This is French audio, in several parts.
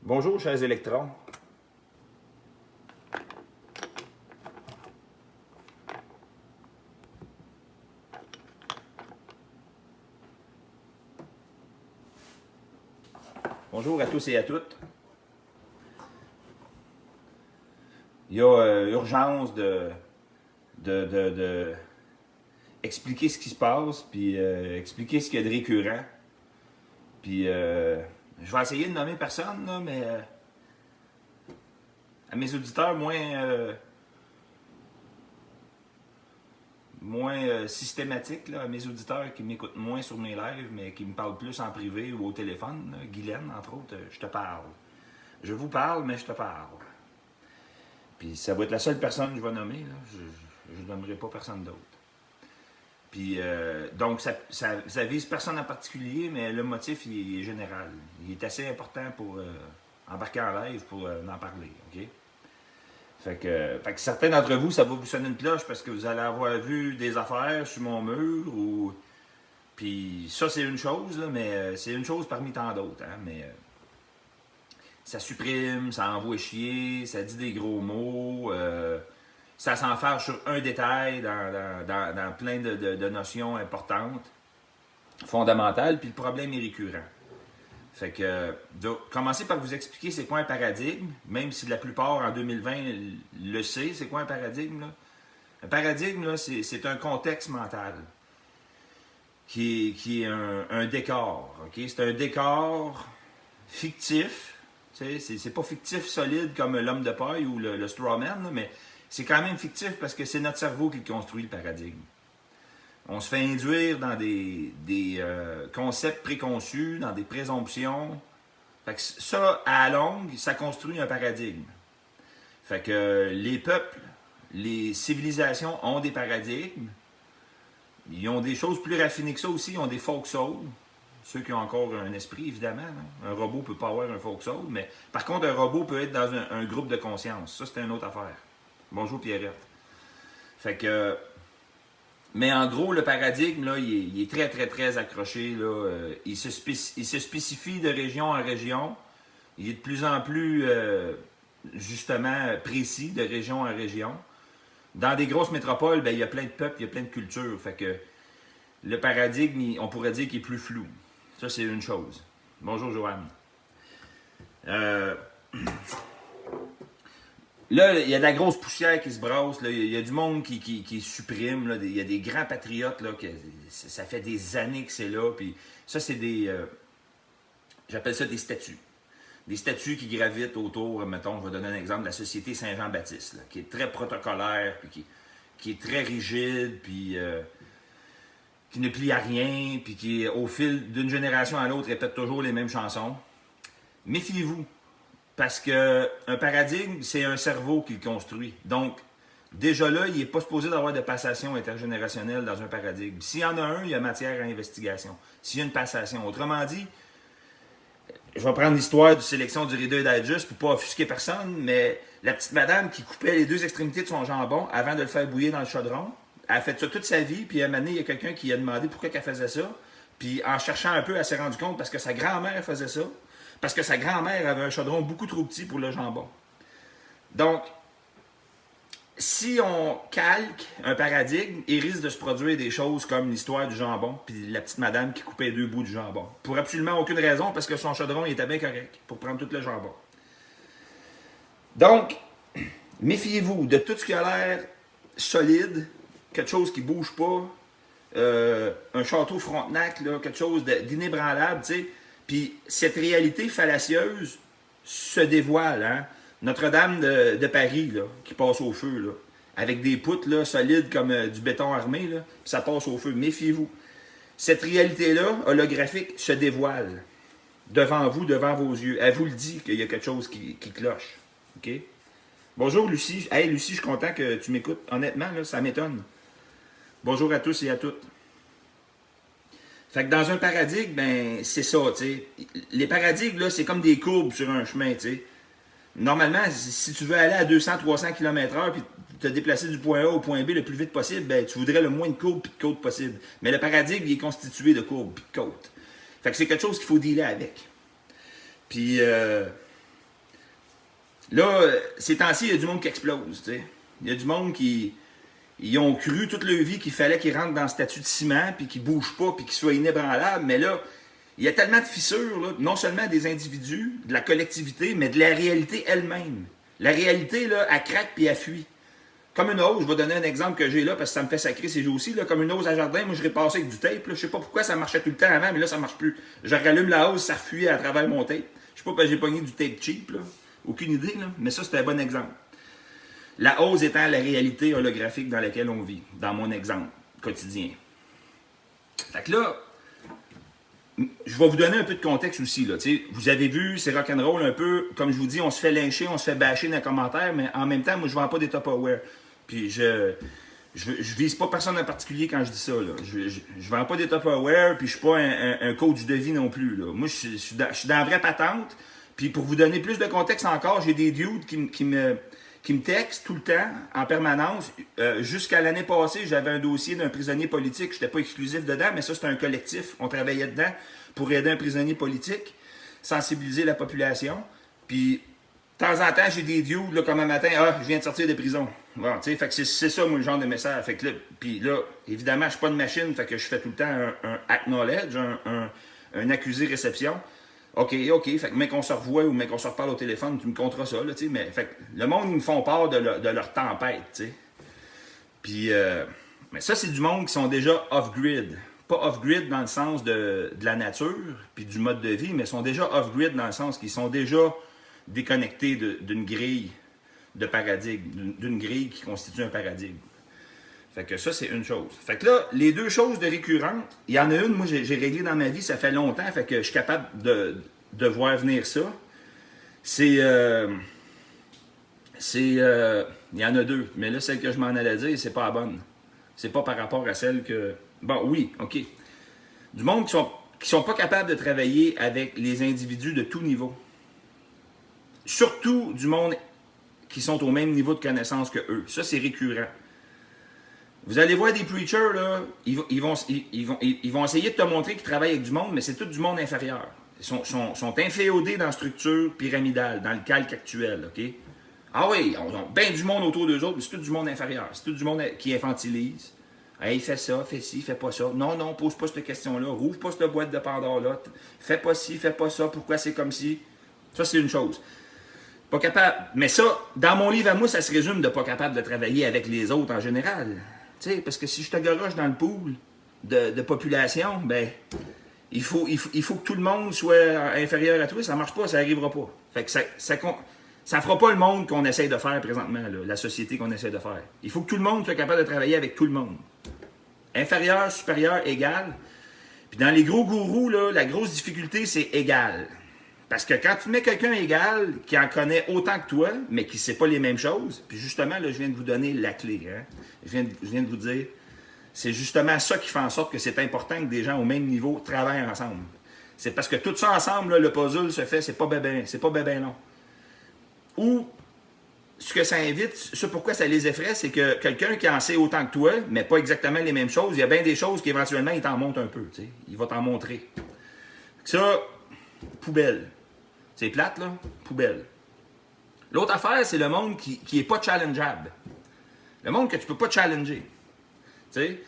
Bonjour, chers électrons. Bonjour à tous et à toutes. Il y a urgence de expliquer ce qui se passe, puis expliquer ce qu'il y a de récurrent. Puis je vais essayer de nommer personne, là, mais à mes auditeurs moins systématiques, là, à mes auditeurs qui m'écoutent moins sur mes lives, mais qui me parlent plus en privé ou au téléphone, là, Guylaine, entre autres, je te parle. Je vous parle, mais je te parle. Puis ça va être la seule personne que je vais nommer, là. Je ne nommerai pas personne d'autre. Puis, donc, ça vise personne en particulier, mais le motif, il est général. Il est assez important pour embarquer en live pour en parler, OK? Fait que certains d'entre vous, ça va vous sonner une cloche parce que vous allez avoir vu des affaires sur mon mur ou... Puis ça, c'est une chose, là, mais c'est une chose parmi tant d'autres, hein, mais... ça supprime, ça envoie chier, ça dit des gros mots, ça s'enfarge sur un détail dans plein de notions importantes, fondamentales, puis le problème est récurrent. Fait que, commencer par vous expliquer c'est quoi un paradigme, même si la plupart en 2020 le sait, c'est quoi un paradigme, là? Un paradigme, là, c'est un contexte mental qui est un décor, ok? C'est un décor fictif. C'est pas fictif solide comme l'homme de paille ou le strawman, là, mais c'est quand même fictif parce que c'est notre cerveau qui construit le paradigme. On se fait induire dans des concepts préconçus, dans des présomptions. Fait que ça, à la longue, ça construit un paradigme. Fait que les peuples, les civilisations ont des paradigmes. Ils ont des choses plus raffinées que ça aussi, ils ont des folk souls. Ceux qui ont encore un esprit, évidemment. Là. Un robot ne peut pas avoir un folk soul, mais par contre, un robot peut être dans un groupe de conscience. Ça, c'est une autre affaire. Bonjour, Pierrette. Fait que... Mais en gros, le paradigme, là, il est très, très, très accroché. Là. Il se spécifie de région en région. Il est de plus en plus, justement, précis de région en région. Dans des grosses métropoles, ben, il y a plein de peuples, il y a plein de cultures. Fait que le paradigme, on pourrait dire qu'il est plus flou. Ça, c'est une chose. Bonjour, Joanne. Là, il y a de la grosse poussière qui se brasse. Là. Il y a du monde qui supprime. Là. Il y a des grands patriotes. Là, ça fait des années que c'est là. Puis ça, c'est des... j'appelle ça des statues. Des statues qui gravitent autour, mettons, je vais donner un exemple, de la Société Saint-Jean-Baptiste, là, qui est très protocolaire, puis qui est très rigide, puis... qui ne plie à rien, puis qui, au fil d'une génération à l'autre, répète toujours les mêmes chansons. Méfiez-vous, parce qu'un paradigme, c'est un cerveau qui le construit. Donc, déjà là, il n'est pas supposé d'avoir de passation intergénérationnelle dans un paradigme. S'il y en a un, il y a matière à investigation. S'il y a une passation. Autrement dit, je vais prendre l'histoire de sélection du Reader Digest pour ne pas offusquer personne, mais la petite madame qui coupait les deux extrémités de son jambon avant de le faire bouillir dans le chaudron, elle a fait ça toute sa vie, puis à un moment donné, il y a quelqu'un qui a demandé pourquoi elle faisait ça. Puis en cherchant un peu, elle s'est rendue compte parce que sa grand-mère faisait ça. Parce que sa grand-mère avait un chaudron beaucoup trop petit pour le jambon. Donc, si on calque un paradigme, il risque de se produire des choses comme l'histoire du jambon, puis la petite madame qui coupait deux bouts du jambon. Pour absolument aucune raison, parce que son chaudron il était bien correct pour prendre tout le jambon. Donc, méfiez-vous de tout ce qui a l'air solide, quelque chose qui ne bouge pas, un château Frontenac, là, quelque chose d'inébranlable, tu sais. Puis cette réalité fallacieuse se dévoile, hein. Notre-Dame de Paris, là, qui passe au feu, là, avec des poutres là, solides comme du béton armé, là, puis ça passe au feu. Méfiez-vous. Cette réalité-là, holographique, se dévoile devant vous, devant vos yeux. Elle vous le dit qu'il y a quelque chose qui cloche. OK? Bonjour, Lucie. Hey, Lucie, je suis content que tu m'écoutes. Honnêtement, là, ça m'étonne. Bonjour à tous et à toutes. Fait que dans un paradigme, ben, c'est ça, tu sais. Les paradigmes, là, c'est comme des courbes sur un chemin, tu sais. Normalement, si tu veux aller à 200-300 km/h puis te déplacer du point A au point B le plus vite possible, ben, tu voudrais le moins de courbes et de côtes possible. Mais le paradigme, il est constitué de courbes et de côtes. Fait que c'est quelque chose qu'il faut dealer avec. Puis, Là, ces temps-ci, il y a du monde qui explose, tu sais. Il y a du monde qui... Ils ont cru toute leur vie qu'il fallait qu'ils rentrent dans le statut de ciment, puis qu'ils ne bougent pas, puis qu'ils soient inébranlables. Mais là, il y a tellement de fissures, là, non seulement des individus, de la collectivité, mais de la réalité elle-même. La réalité, là, elle craque puis elle fuit. Comme une hausse, je vais donner un exemple que j'ai là, parce que ça me fait sacrer ces jours-ci, là, comme une hausse à jardin, moi je repassais avec du tape. Là. Je sais pas pourquoi ça marchait tout le temps avant, mais là ça marche plus. Je rallume la hausse, ça fuit à travers mon tape. Je sais pas parce que j'ai pogné du tape cheap, là. Aucune idée, là. Mais ça, c'est un bon exemple. La hausse étant la réalité holographique dans laquelle on vit, dans mon exemple quotidien. Fait que là, je vais vous donner un peu de contexte aussi. Là, vous avez vu, c'est rock'n'roll un peu, comme je vous dis, on se fait lyncher, on se fait bâcher dans les commentaires, mais en même temps, moi, je ne vends pas des Tupperware. Puis je vise pas personne en particulier quand je dis ça. Là. Je vends pas des Tupperware, puis je suis pas un coach de vie non plus. Là. Moi, je suis dans la vraie patente. Puis pour vous donner plus de contexte encore, j'ai des dudes qui me textent tout le temps, en permanence. Jusqu'à l'année passée, j'avais un dossier d'un prisonnier politique. Je n'étais pas exclusif dedans, mais ça, c'était un collectif. On travaillait dedans pour aider un prisonnier politique, sensibiliser la population. Puis, de temps en temps, j'ai des dudes, là, comme un matin, je viens de sortir de prison. Bon, fait que c'est ça, moi, le genre de message. Fait que là, puis là, évidemment, je suis pas de machine, fait que je fais tout le temps un acknowledge, un accusé-réception. OK, fait que, mec, qu'on se revoit ou mec, qu'on se reparle au téléphone, tu me compteras ça, là, tu sais, mais, fait que, le monde, ils me font part de leur tempête, tu sais. Puis, mais ça, c'est du monde qui sont déjà off-grid. Pas off-grid dans le sens de la nature, puis du mode de vie, mais sont déjà off-grid dans le sens qu'ils sont déjà déconnectés d'une grille de paradigme, d'une grille qui constitue un paradigme. Fait que ça, c'est une chose. Fait que là, les deux choses de récurrentes, il y en a une, moi, j'ai réglé dans ma vie, ça fait longtemps, fait que je suis capable de voir venir ça. Il y en a deux, mais là, celle que je m'en allais dire, c'est pas la bonne. C'est pas par rapport à celle que... Bon, oui, OK. Du monde qui sont pas capables de travailler avec les individus de tout niveau. Surtout du monde qui sont au même niveau de connaissance que eux. Ça, c'est récurrent. Vous allez voir des preachers, là, ils vont essayer de te montrer qu'ils travaillent avec du monde, mais c'est tout du monde inférieur. Ils sont inféodés dans la structure pyramidale, dans le calque actuel, OK? Ah oui, on a bien du monde autour d'eux autres, mais c'est tout du monde inférieur. C'est tout du monde qui infantilise. Hey, fais ça, fais ci, fais pas ça. Non, pose pas cette question-là. Rouvre pas cette boîte de Pandore-là. Fais pas ci, fais pas ça. Pourquoi c'est comme ci? Ça, c'est une chose. Pas capable. Mais ça, dans mon livre à moi, ça se résume de pas capable de travailler avec les autres en général. Tu sais, parce que si je te garoche dans le pool de population, ben, il faut que tout le monde soit inférieur à toi. Ça marche pas, ça n'arrivera pas. Fait que ça fera pas le monde qu'on essaie de faire présentement, là, la société qu'on essaie de faire. Il faut que tout le monde soit capable de travailler avec tout le monde. Inférieur, supérieur, égal. Puis dans les gros gourous, là, la grosse difficulté, c'est égal. Parce que quand tu mets quelqu'un égal, qui en connaît autant que toi, mais qui ne sait pas les mêmes choses, puis justement, là, je viens de vous donner la clé. Hein? Je viens de vous dire, c'est justement ça qui fait en sorte que c'est important que des gens au même niveau travaillent ensemble. C'est parce que tout ça ensemble, là, le puzzle se fait, c'est pas bébé long. Ou, ce que ça invite, ce pourquoi ça les effraie, c'est que quelqu'un qui en sait autant que toi, mais pas exactement les mêmes choses, il y a bien des choses qu'éventuellement, il t'en montre un peu. T'sais. Il va t'en montrer. Ça, poubelle. C'est plate, là? Poubelle. L'autre affaire, c'est le monde qui n'est pas challengeable. Le monde que tu ne peux pas challenger. Tu sais,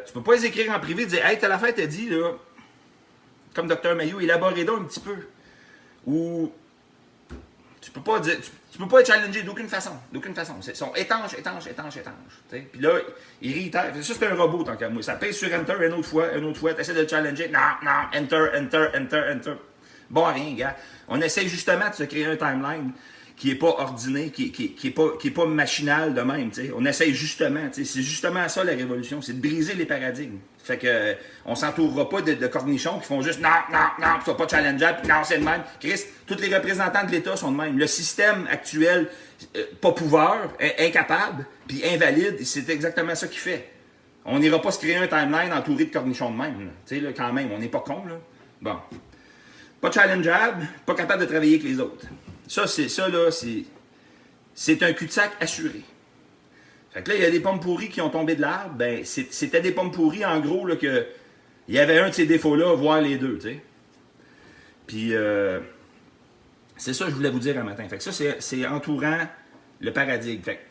tu peux pas les écrire en privé et dire « Hey, telle affaire t'a dit, là, comme Dr. Mayo, élaborez donc un petit peu. » Ou tu peux pas dire... Tu peux pas être challengé d'aucune façon. D'aucune façon. Ils sont étanches. Puis là, ils réitèrent. Ça, c'est un robot, tant qu'à moi. Ça pèse sur Enter une autre fois. Tu essaies de le challenger. Non, Enter. Bon à rien, gars. On essaie justement de se créer un timeline qui n'est pas ordonné, qui est pas machinal de même. T'sais. On essaie justement. C'est justement ça la révolution. C'est de briser les paradigmes. Fait que on s'entourera pas de cornichons qui font juste non, tu sois pas challengeable, non, c'est le même. Chris, tous les représentants de l'État sont de même. Le système actuel, pas pouvoir, incapable, puis invalide, c'est exactement ça qu'il fait. On n'ira pas se créer un timeline entouré de cornichons de même. Tu sais, là, quand même, on n'est pas con, là. Bon. Pas challengeable, pas capable de travailler avec les autres. C'est un cul-de-sac assuré. Fait que là, il y a des pommes pourries qui ont tombé de l'arbre. Ben, c'était des pommes pourries, en gros, là, que il y avait un de ces défauts-là, voire les deux, tu sais. Puis, C'est ça que je voulais vous dire un matin. Fait que ça, c'est entourant le paradigme. Fait que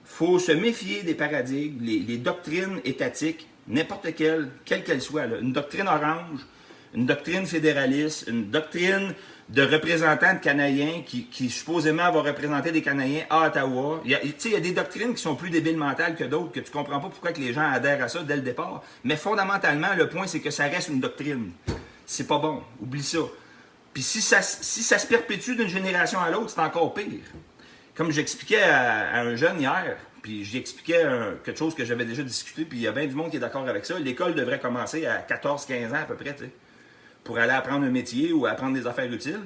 faut se méfier des paradigmes, les doctrines étatiques, n'importe quelle qu'elle soit. Là. Une doctrine orange, une doctrine fédéraliste, une doctrine de représentants de Canadiens qui supposément va représenter des Canadiens à Ottawa. Il y a des doctrines qui sont plus débiles mentales que d'autres, que tu ne comprends pas pourquoi que les gens adhèrent à ça dès le départ. Mais fondamentalement, le point, c'est que ça reste une doctrine. C'est pas bon. Oublie ça. Puis si ça se perpétue d'une génération à l'autre, c'est encore pire. Comme j'expliquais à un jeune hier, puis j'expliquais quelque chose que j'avais déjà discuté, puis il y a bien du monde qui est d'accord avec ça. L'école devrait commencer à 14-15 ans à peu près, tu sais, pour aller apprendre un métier ou apprendre des affaires utiles.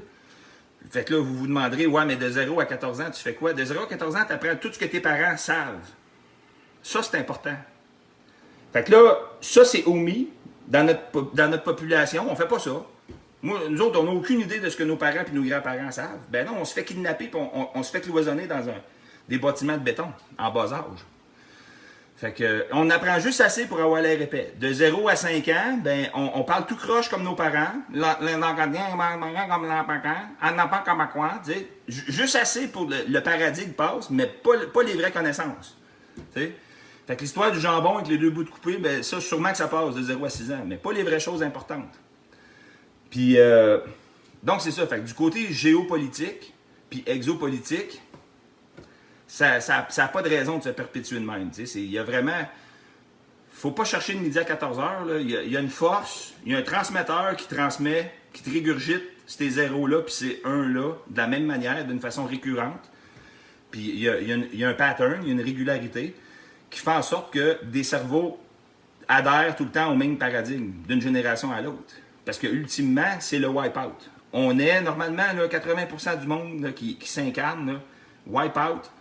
Fait que là, vous vous demanderez, ouais, mais de 0 à 14 ans, tu fais quoi? De 0 à 14 ans, tu apprends tout ce que tes parents savent. Ça, c'est important. Fait que là, ça, c'est omis dans notre population. On fait pas ça. Nous autres, on n'a aucune idée de ce que nos parents et nos grands-parents savent. Ben non, on se fait kidnapper et on se fait cloisonner dans des bâtiments de béton en bas âge. Fait que, on apprend juste assez pour avoir l'air épais. De 0 à 5 ans, ben, on parle tout croche comme nos parents. Juste assez pour le paradigme passe, mais pas les vraies connaissances. T'sais? Fait que l'histoire du jambon avec les deux bouts de coupé, ben, ça, sûrement que ça passe de 0 à 6 ans, mais pas les vraies choses importantes. Puis, donc c'est ça. Fait que du côté géopolitique, puis exopolitique, ça n'a pas de raison de se perpétuer de même. Il y a vraiment... faut pas chercher le midi à 14h. Il y a une force, il y a un transmetteur qui transmet, qui te régurgite ces zéros-là, puis ces 1-là, de la même manière, d'une façon récurrente. Puis il y a un pattern, il y a une régularité, qui fait en sorte que des cerveaux adhèrent tout le temps au même paradigme, d'une génération à l'autre. Parce que, ultimement, c'est le wipe-out. On est, normalement, là, 80% du monde là, qui s'incarne, wipe-out.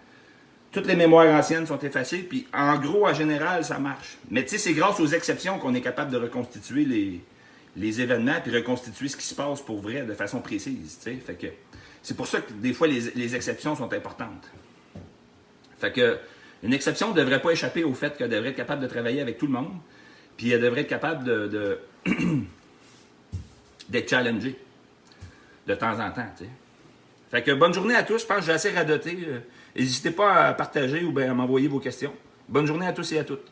Toutes les mémoires anciennes sont effacées, puis en gros, en général, ça marche. Mais tu sais, c'est grâce aux exceptions qu'on est capable de reconstituer les événements, puis reconstituer ce qui se passe pour vrai, de façon précise. T'sais. Fait que c'est pour ça que des fois, les exceptions sont importantes. Fait que une exception ne devrait pas échapper au fait qu'elle devrait être capable de travailler avec tout le monde, puis elle devrait être capable d'être challengée de temps en temps. T'sais. Fait que bonne journée à tous. Je pense que j'ai assez radoté. N'hésitez pas à partager ou bien à m'envoyer vos questions. Bonne journée à tous et à toutes.